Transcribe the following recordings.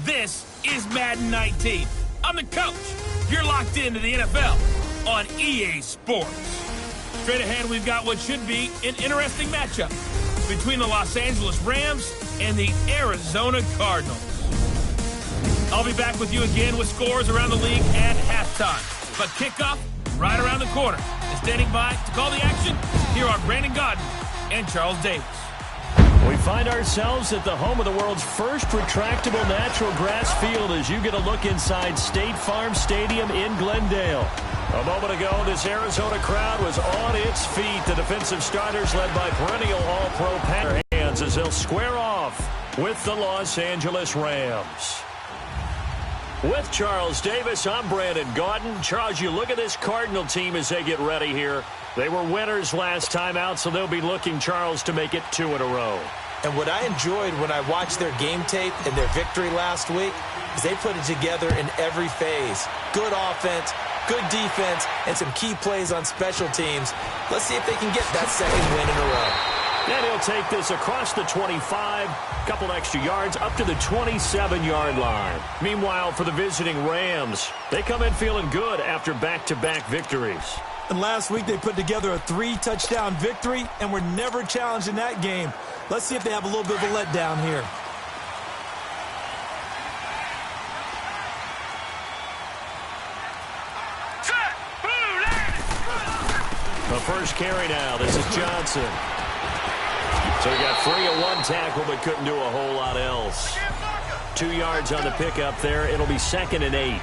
This is Madden 19. I'm the coach. You're locked into the NFL on EA Sports. Straight ahead, we've got what should be an interesting matchup between the Los Angeles Rams and the Arizona Cardinals. I'll be back with you again with scores around the league at halftime. But kickoff right around the corner. And standing by to call the action, here are Brandon Gaudin and Charles Davis. We find ourselves at the home of the world's first retractable natural grass field as you get a look inside State Farm Stadium in Glendale. A moment ago, this Arizona crowd was on its feet. The defensive starters led by perennial All-Pro Pat Hands as they'll square off with the Los Angeles Rams. With Charles Davis, I'm Brandon Gaudin. Charles, you look at this Cardinal team as they get ready here. They were winners last time out, so they'll be looking, Charles, to make it 2 in a row. And what I enjoyed when I watched their game tape and their victory last week is they put it together in every phase. Good offense, good defense, and some key plays on special teams. Let's see if they can get that second win in a row. And he'll take this across the 25, couple extra yards, up to the 27-yard line. Meanwhile, for the visiting Rams, they come in feeling good after back-to-back victories. And last week they put together a 3-touchdown victory and were never challenged in that game. Let's see if they have a little bit of a letdown here. The first carry now. This is Johnson. So he got free of one tackle but couldn't do a whole lot else. 2 yards on the pickup there. It'll be 2nd and 8.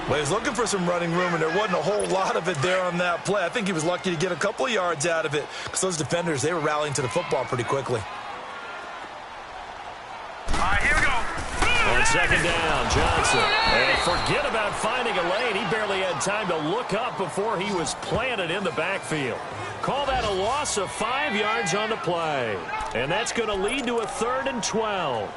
Well, he was looking for some running room, and there wasn't a whole lot of it there on that play. I think he was lucky to get a couple of yards out of it because those defenders, they were rallying to the football pretty quickly. All right, here we go. On 2nd down, Johnson. And forget about finding a lane. He barely had time to look up before he was planted in the backfield. Call that a loss of 5 yards on the play. And that's going to lead to a 3rd and 12.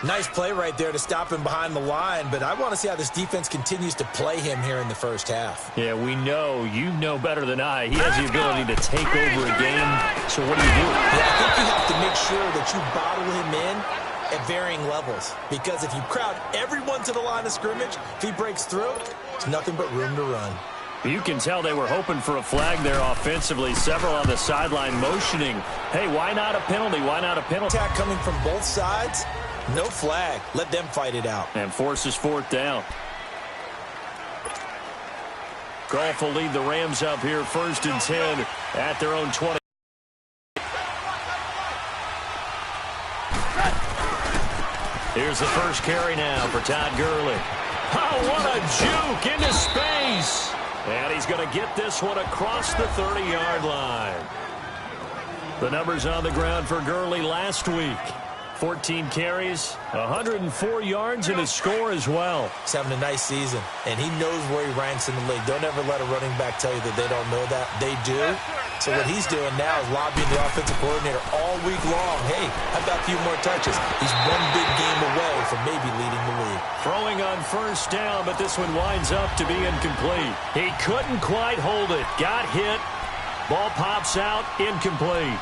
Nice play right there to stop him behind the line, but I want to see how this defense continues to play him here in the first half. Yeah, we know. You know better than I. He has the ability to take over a game. So what do you do? Yeah, I think you have to make sure that you bottle him in at varying levels, because if you crowd everyone to the line of scrimmage, if he breaks through, there's nothing but room to run. You can tell they were hoping for a flag there offensively. Several on the sideline motioning. Hey, why not a penalty? Why not a penalty? Attack coming from both sides. No flag. Let them fight it out. And forces 4th down. Goff will lead the Rams up here 1st and 10 at their own 20. Here's the first carry now for Todd Gurley. Oh, what a juke into space. And he's going to get this one across the 30-yard line. The numbers on the ground for Gurley last week. 14 carries, 104 yards, and his score as well. He's having a nice season, and he knows where he ranks in the league. Don't ever let a running back tell you that they don't know that. They do. So what he's doing now is lobbying the offensive coordinator all week long. Hey, how about a few more touches? He's one big game away from maybe leading the league. Throwing on 1st down, but this one winds up to be incomplete. He couldn't quite hold it. Got hit. Ball pops out. Incomplete.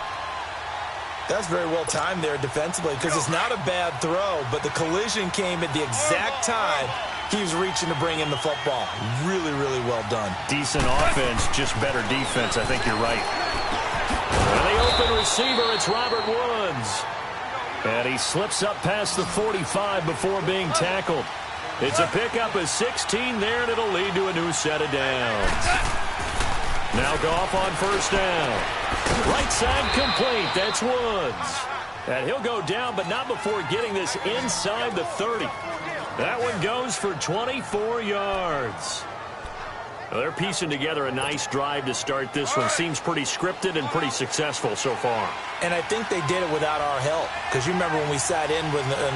That's very well timed there defensively because it's not a bad throw, but the collision came at the exact time he was reaching to bring in the football. Really, really well done. Decent offense, just better defense. I think you're right. And the open receiver, it's Robert Woods. And he slips up past the 45 before being tackled. It's a pickup of 16 there, and it'll lead to a new set of downs. Now Goff on 1st down. Right side complete. That's Woods. And he'll go down, but not before getting this inside the 30. That one goes for 24 yards. Well, they're piecing together a nice drive to start this one. Seems pretty scripted and pretty successful so far. And I think they did it without our help. Because you remember when we sat in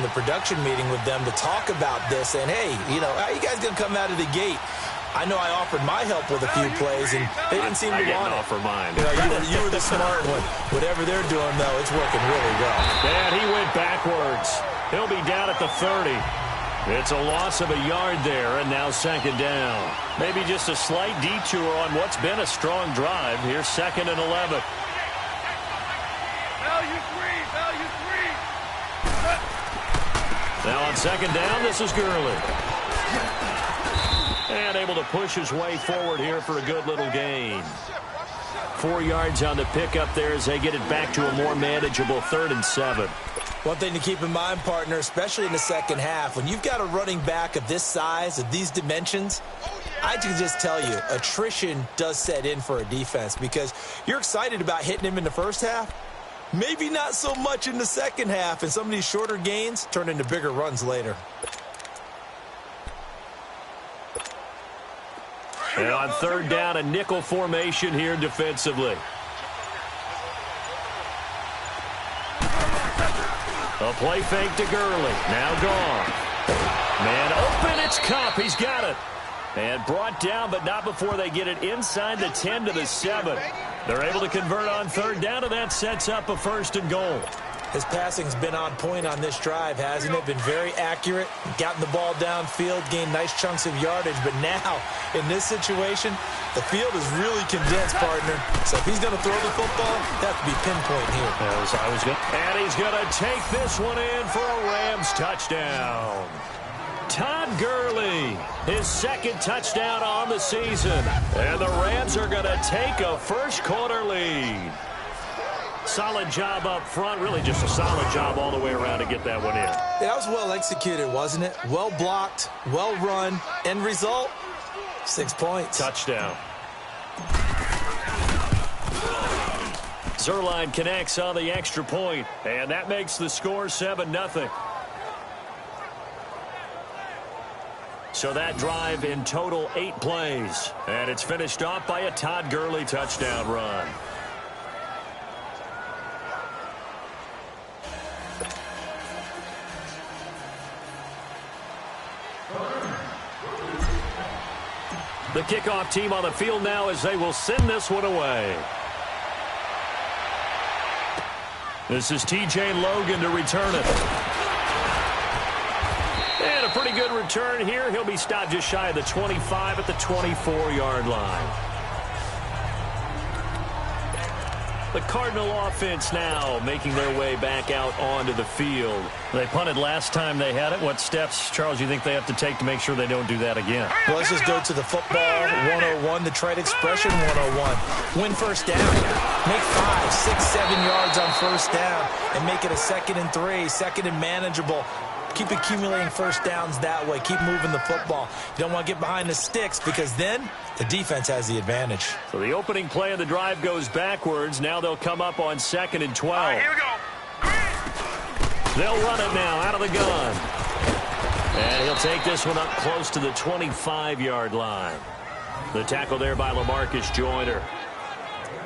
the production meeting with them to talk about this, and hey, you know, how are you guys going to come out of the gate? I know I offered my help with a few plays, and they didn't seem to want it. Offer mine. You know, you were the smart one. Whatever they're doing, though, it's working really well. And he went backwards. He'll be down at the 30. It's a loss of a yard there, and now second down. Maybe just a slight detour on what's been a strong drive. Here's 2nd and 11. Now on second down, this is Gurley. And able to push his way forward here for a good little gain. 4 yards on the pickup there as they get it back to a more manageable 3rd and 7. One thing to keep in mind, partner, especially in the second half, when you've got a running back of this size, of these dimensions, I can just tell you, attrition does set in for a defense because you're excited about hitting him in the first half. Maybe not so much in the second half, and some of these shorter gains turn into bigger runs later. And on 3rd down, a nickel formation here defensively. A play fake to Gurley. Now gone. Man open, it's Cup. He's got it. And brought down, but not before they get it inside the 10 to the 7. They're able to convert on 3rd down, and that sets up a 1st and goal. His passing's been on point on this drive, hasn't it? Been very accurate, gotten the ball downfield, gained nice chunks of yardage. But now, in this situation, the field is really condensed, partner. So if he's going to throw the football, that has to be pinpoint here. And he's going to take this one in for a Rams touchdown. Todd Gurley, his 2nd touchdown on the season. And the Rams are going to take a first-quarter lead. Solid job up front. Really just a solid job all the way around to get that one in. Yeah, that was well executed, wasn't it? Well blocked, well run. End result, 6 points. Touchdown. Zuerlein connects on the extra point, and that makes the score 7-0. So that drive in total 8 plays, and it's finished off by a Todd Gurley touchdown run. The kickoff team on the field now as they will send this one away. This is T.J. Logan to return it. And a pretty good return here. He'll be stopped just shy of the 25 at the 24-yard line. The Cardinal offense now making their way back out onto the field. They punted last time they had it. What steps, Charles, you think they have to take to make sure they don't do that again? Well, let's just go to the football 101, the trade expression 101. Win first down. Make 5, 6, 7 yards on first down and make it a 2nd and 3, 2nd and manageable. Keep accumulating first downs that way. Keep moving the football. You don't want to get behind the sticks because then the defense has the advantage. So the opening play of the drive goes backwards. Now they'll come up on 2nd and 12. All right, here we go. They'll run it now out of the gun. And he'll take this one up close to the 25-yard line. The tackle there by LaMarcus Joyner.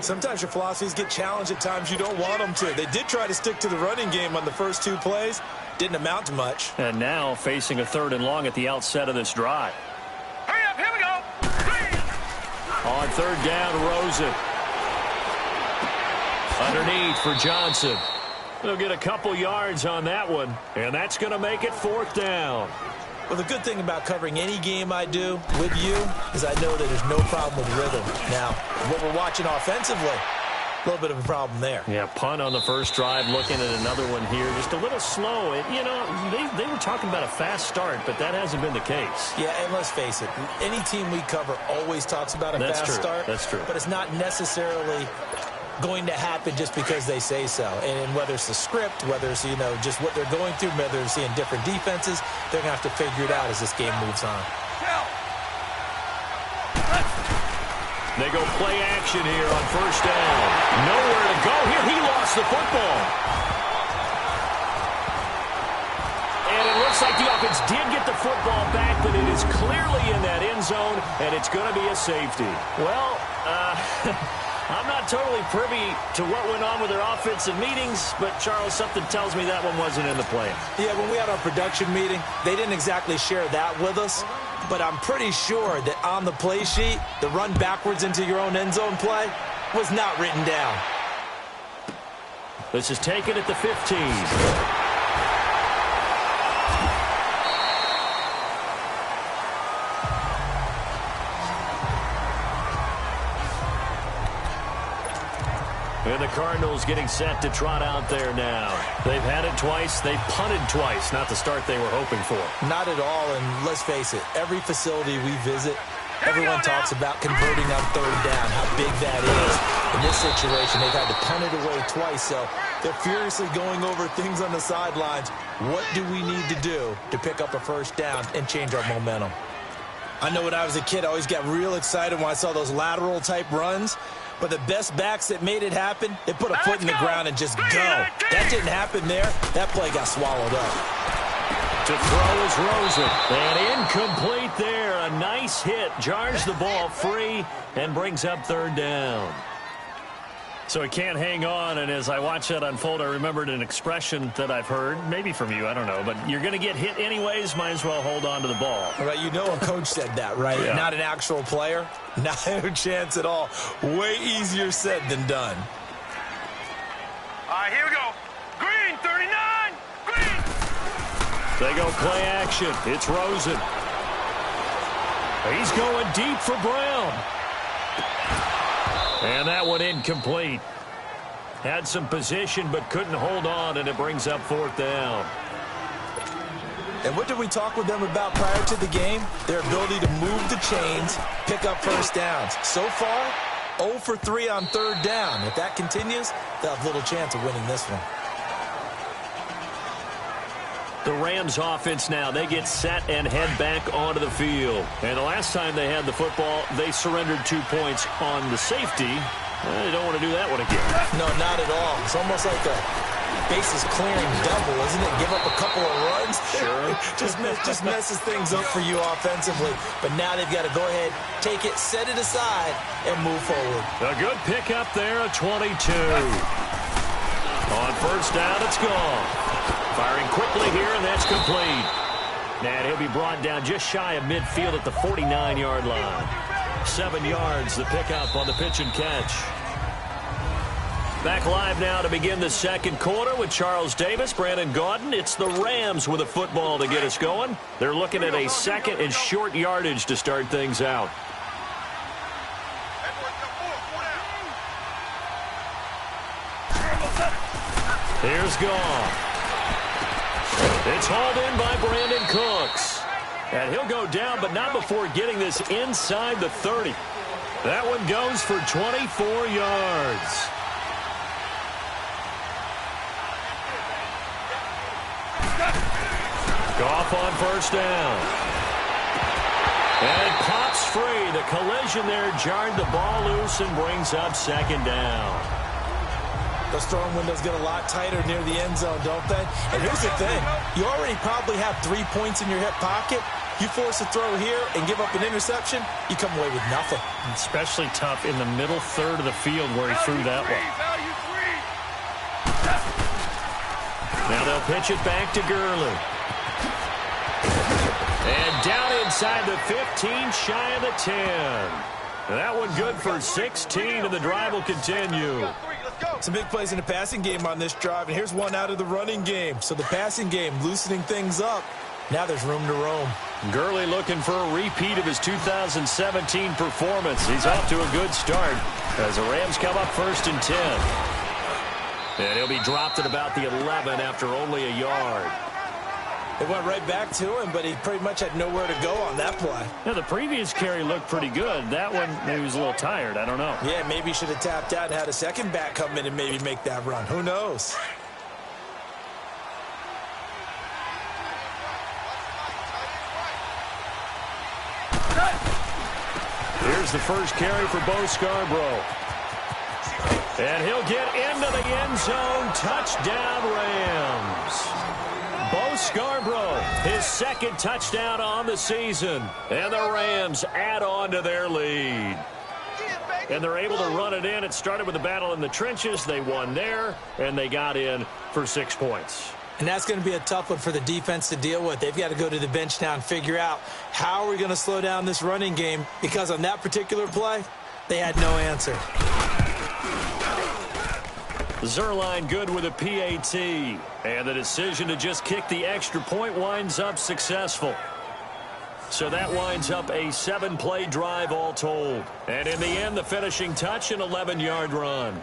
Sometimes your philosophies get challenged at times you don't want them to. They did try to stick to the running game on the first 2 plays. Didn't amount to much. And now facing a 3rd and long at the outset of this drive. Hurry up, here we go. On 3rd down, Rosen. Underneath for Johnson. They'll get a couple yards on that one, and that's going to make it 4th down. Well, the good thing about covering any game I do with you is I know that there's no problem with rhythm. Now, what we're watching offensively, a little bit of a problem there. Yeah, punt on the first drive, looking at another one here. Just a little slow. You know, they were talking about a fast start, but that hasn't been the case. Yeah, and let's face it, any team we cover always talks about a fast start. That's true. But it's not necessarily going to happen just because they say so. And whether it's the script, whether it's, you know, just what they're going through, whether they're seeing different defenses, they're going to have to figure it out as this game moves on. They go play action here on first down. Nowhere to go here. He lost the football. And it looks like the offense did get the football back, but it is clearly in that end zone, and it's going to be a safety. Well, I'm not totally privy to what went on with their offensive meetings, but, Charles, something tells me that one wasn't in the plan. Yeah, when we had our production meeting, they didn't exactly share that with us. But I'm pretty sure that on the play sheet, the run backwards into your own end zone play was not written down. This is taken at the 15. And the Cardinals getting set to trot out there now. They've had it twice. They've punted twice. Not the start they were hoping for. Not at all, and let's face it, every facility we visit, everyone talks about converting on third down, how big that is. In this situation, they've had to punt it away twice, so they're furiously going over things on the sidelines. What do we need to do to pick up a first down and change our momentum? I know when I was a kid, I always got real excited when I saw those lateral-type runs. But the best backs that made it happen, they put a foot in the ground and just go. That didn't happen there. That play got swallowed up. To throw is Rosen. And incomplete there. A nice hit. Jars the ball free and brings up third down. So he can't hang on, and as I watch that unfold, I remembered an expression that I've heard, maybe from you, I don't know, but you're going to get hit anyways, might as well hold on to the ball. Right, you know a coach said that, right? Yeah. Not an actual player. Not a chance at all. Way easier said than done. All right, here we go. Green, 39. Green. They go play action. It's Rosen. He's going deep for Brown. And that one incomplete. Had some position but couldn't hold on, and it brings up fourth down. And what did we talk with them about prior to the game? Their ability to move the chains, pick up first downs. So far, 0 for 3 on third down. If that continues, they'll have little chance of winning this one. The Rams offense now, they get set and head back onto the field. And the last time they had the football, they surrendered 2 points on the safety. They don't want to do that one again. No, not at all. It's almost like a bases clearing double, isn't it? Give up a couple of runs. Sure. just messes things up for you offensively. But now they've got to go ahead, take it, set it aside, and move forward. A good pickup there, a 22. On first down, it's gone. Firing quickly here, and that's complete. And he'll be brought down just shy of midfield at the 49-yard line. 7 yards, the pickup on the pitch and catch. Back live now to begin the second quarter with Charles Davis, Brandon Gaudin. It's the Rams with a football to get us going. They're looking at a second and short yardage to start things out. Here's Goff. It's hauled in by Brandon Cooks. And he'll go down, but not before getting this inside the 30. That one goes for 24 yards. Goff on first down. And it pops free. The collision there jarred the ball loose and brings up second down. Those throwing windows get a lot tighter near the end zone, don't they? And here's the thing. You already probably have 3 points in your hip pocket. You force a throw here and give up an interception, you come away with nothing. Especially tough in the middle third of the field where he threw that one. Now they'll pitch it back to Gurley. And down inside the 15, shy of the 10. That one good for 16, and the drive will continue. Some big plays in the passing game on this drive, and here's one out of the running game. So the passing game loosening things up. Now there's room to roam. Gurley looking for a repeat of his 2017 performance. He's off to a good start as the Rams come up first and 10. And he'll be dropped at about the 11 after only a yard. It went right back to him, but he pretty much had nowhere to go on that play. Yeah, the previous carry looked pretty good. That one, maybe he was a little tired. I don't know. Yeah, maybe he should have tapped out and had a second back come in and maybe make that run. Who knows? Here's the first carry for Bo Scarborough. And he'll get into the end zone. Touchdown, Rams. Bo Scarborough, his second touchdown on the season. And the Rams add on to their lead. And they're able to run it in. It started with a battle in the trenches. They won there, and they got in for 6 points. And that's going to be a tough one for the defense to deal with. They've got to go to the bench now and figure out how are we going to slow down this running game, because on that particular play, they had no answer. Zerline good with a PAT. And the decision to just kick the extra point winds up successful. So that winds up a 7-play drive all told. And in the end, the finishing touch, an 11-yard run.